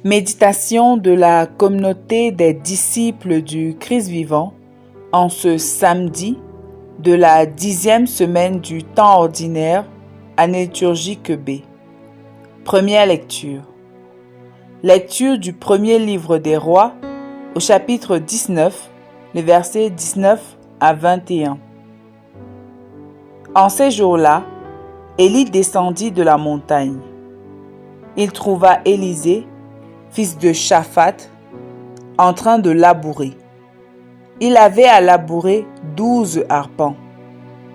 Méditation de la communauté des disciples du Christ vivant en ce samedi de la 10e semaine du temps ordinaire, année liturgique B. Première lecture. Lecture du premier livre des rois au chapitre 19, les versets 19 à 21. En ces jours-là, Élie descendit de la montagne. Il trouva Élisée, fils de Shaphat, en train de labourer. Il avait à labourer 12 arpents,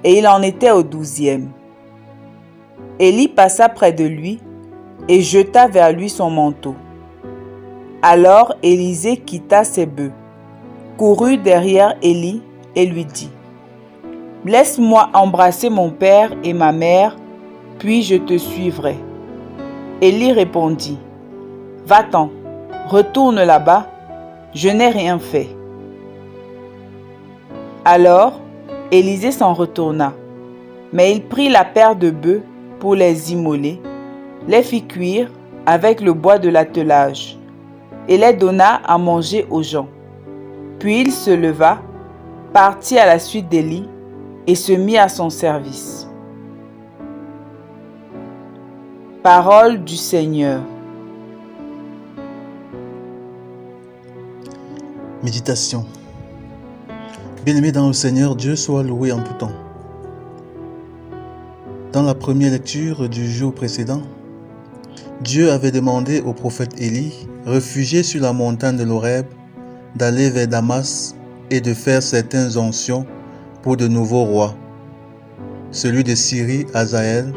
et il en était au 12e. Élie passa près de lui et jeta vers lui son manteau. Alors Élisée quitta ses bœufs, courut derrière Élie et lui dit : « Laisse-moi embrasser mon père et ma mère, puis je te suivrai. » Élie répondit : « Va-t'en, retourne là-bas, je n'ai rien fait. » Alors Élisée s'en retourna, mais il prit la paire de bœufs pour les immoler, les fit cuire avec le bois de l'attelage, et les donna à manger aux gens. Puis il se leva, partit à la suite d'Élie, et se mit à son service. Parole du Seigneur. Méditation. Bien-aimé dans le Seigneur, Dieu soit loué en tout temps. Dans la première lecture du jour précédent, Dieu avait demandé au prophète Élie, réfugié sur la montagne de l'Horeb, d'aller vers Damas et de faire certaines onctions pour de nouveaux rois, celui de Syrie, Hazaël,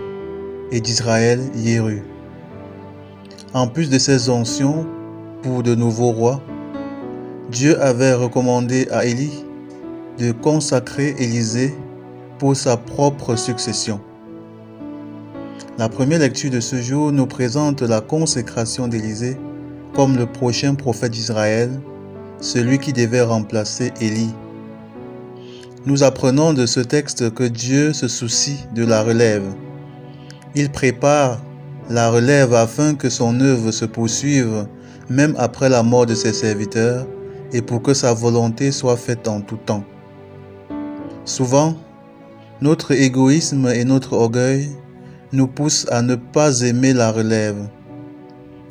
et d'Israël, Jéhu. En plus de ces onctions pour de nouveaux rois, Dieu avait recommandé à Élie de consacrer Élisée pour sa propre succession. La première lecture de ce jour nous présente la consécration d'Élisée comme le prochain prophète d'Israël, celui qui devait remplacer Élie. Nous apprenons de ce texte que Dieu se soucie de la relève. Il prépare la relève afin que son œuvre se poursuive même après la mort de ses serviteurs et pour que sa volonté soit faite en tout temps. Souvent, notre égoïsme et notre orgueil nous poussent à ne pas aimer la relève.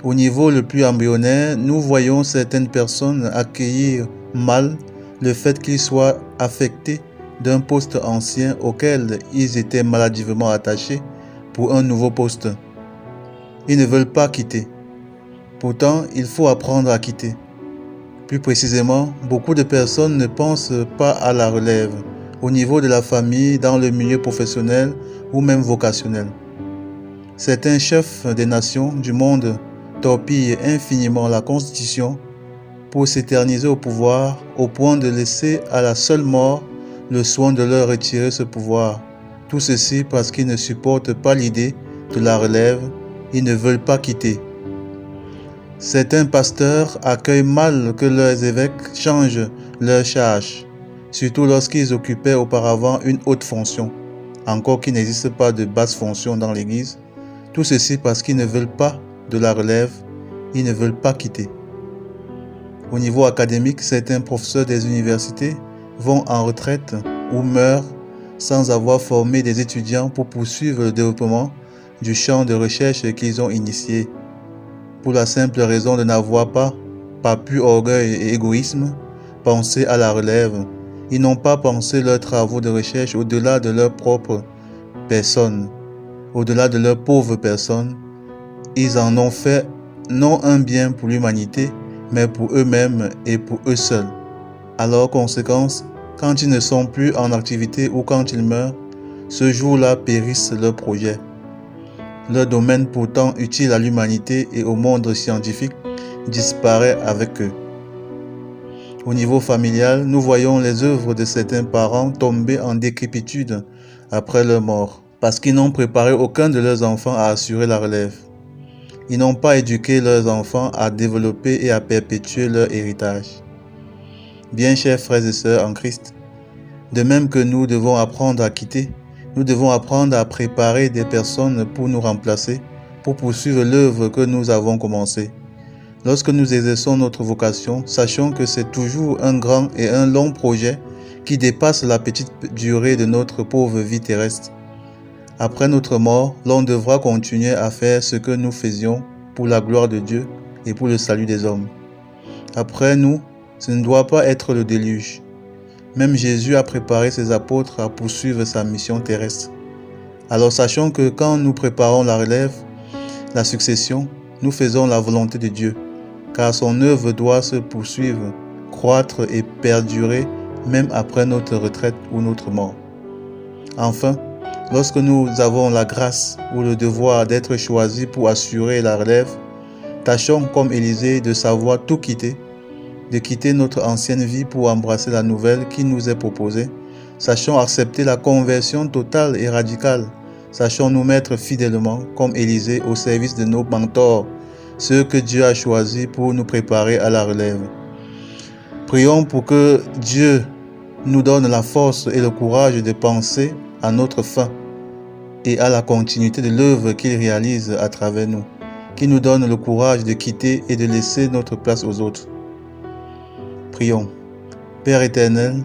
Au niveau le plus embryonnaire, nous voyons certaines personnes accueillir mal le fait qu'ils soient affectés d'un poste ancien auquel ils étaient maladivement attachés pour un nouveau poste. Ils ne veulent pas quitter. Pourtant, il faut apprendre à quitter. Plus précisément, beaucoup de personnes ne pensent pas à la relève, au niveau de la famille, dans le milieu professionnel ou même vocationnel. Certains chefs des nations du monde torpillent infiniment la Constitution pour s'éterniser au pouvoir, au point de laisser à la seule mort le soin de leur retirer ce pouvoir. Tout ceci parce qu'ils ne supportent pas l'idée de la relève, ils ne veulent pas quitter. Certains pasteurs accueillent mal que leurs évêques changent leur charge, surtout lorsqu'ils occupaient auparavant une haute fonction, encore qu'il n'existe pas de basse fonction dans l'Église. Tout ceci parce qu'ils ne veulent pas de la relève, ils ne veulent pas quitter. Au niveau académique, certains professeurs des universités vont en retraite ou meurent sans avoir formé des étudiants pour poursuivre le développement du champ de recherche qu'ils ont initié, pour la simple raison de n'avoir pas, par pur orgueil et égoïsme, pensé à la relève. Ils n'ont pas pensé leurs travaux de recherche au-delà de leur propre personne, au-delà de leur pauvre personne. Ils en ont fait non un bien pour l'humanité, mais pour eux-mêmes et pour eux seuls. Alors, conséquence, quand ils ne sont plus en activité ou quand ils meurent, ce jour-là périssent leurs projets. Leur domaine pourtant utile à l'humanité et au monde scientifique disparaît avec eux. Au niveau familial, nous voyons les œuvres de certains parents tomber en décrépitude après leur mort, parce qu'ils n'ont préparé aucun de leurs enfants à assurer la relève. Ils n'ont pas éduqué leurs enfants à développer et à perpétuer leur héritage. Bien chers frères et sœurs en Christ, de même que nous devons apprendre à quitter, nous devons apprendre à préparer des personnes pour nous remplacer, pour poursuivre l'œuvre que nous avons commencée. Lorsque nous exerçons notre vocation, sachons que c'est toujours un grand et un long projet qui dépasse la petite durée de notre pauvre vie terrestre. Après notre mort, l'on devra continuer à faire ce que nous faisions pour la gloire de Dieu et pour le salut des hommes. Après nous, ce ne doit pas être le déluge. Même Jésus a préparé ses apôtres à poursuivre sa mission terrestre. Alors sachons que quand nous préparons la relève, la succession, nous faisons la volonté de Dieu, car son œuvre doit se poursuivre, croître et perdurer même après notre retraite ou notre mort. Enfin, lorsque nous avons la grâce ou le devoir d'être choisis pour assurer la relève, tâchons comme Élisée de savoir tout quitter, de quitter notre ancienne vie pour embrasser la nouvelle qui nous est proposée. Sachons accepter la conversion totale et radicale. Sachons nous mettre fidèlement, comme Élisée, au service de nos mentors, ceux que Dieu a choisis pour nous préparer à la relève. Prions pour que Dieu nous donne la force et le courage de penser à notre fin et à la continuité de l'œuvre qu'il réalise à travers nous, qui nous donne le courage de quitter et de laisser notre place aux autres. Prions. Père éternel,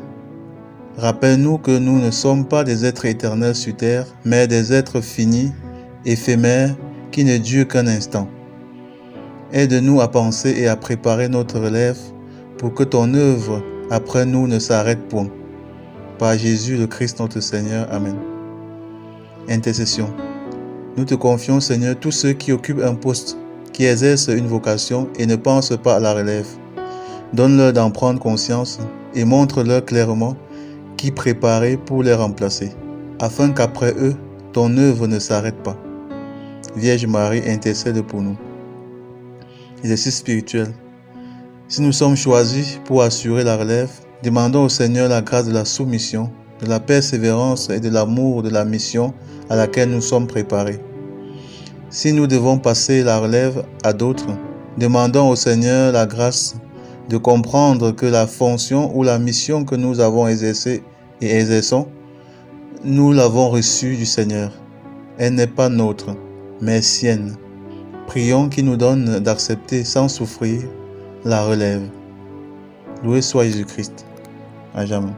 rappelle-nous que nous ne sommes pas des êtres éternels sur terre, mais des êtres finis, éphémères, qui ne durent qu'un instant. Aide-nous à penser et à préparer notre relève pour que ton œuvre après nous ne s'arrête point. Par Jésus le Christ notre Seigneur. Amen. Intercession. Nous te confions, Seigneur, tous ceux qui occupent un poste, qui exercent une vocation et ne pensent pas à la relève. Donne-leur d'en prendre conscience et montre-leur clairement qui préparer pour les remplacer, afin qu'après eux, ton œuvre ne s'arrête pas. Vierge Marie, intercède pour nous. Exercice spirituel. Si nous sommes choisis pour assurer la relève, demandons au Seigneur la grâce de la soumission, de la persévérance et de l'amour de la mission à laquelle nous sommes préparés. Si nous devons passer la relève à d'autres, demandons au Seigneur la grâce de comprendre que la fonction ou la mission que nous avons exercée et exerçons, nous l'avons reçue du Seigneur. Elle n'est pas nôtre, mais sienne. Prions qu'il nous donne d'accepter sans souffrir la relève. Loué soit Jésus-Christ. À jamais.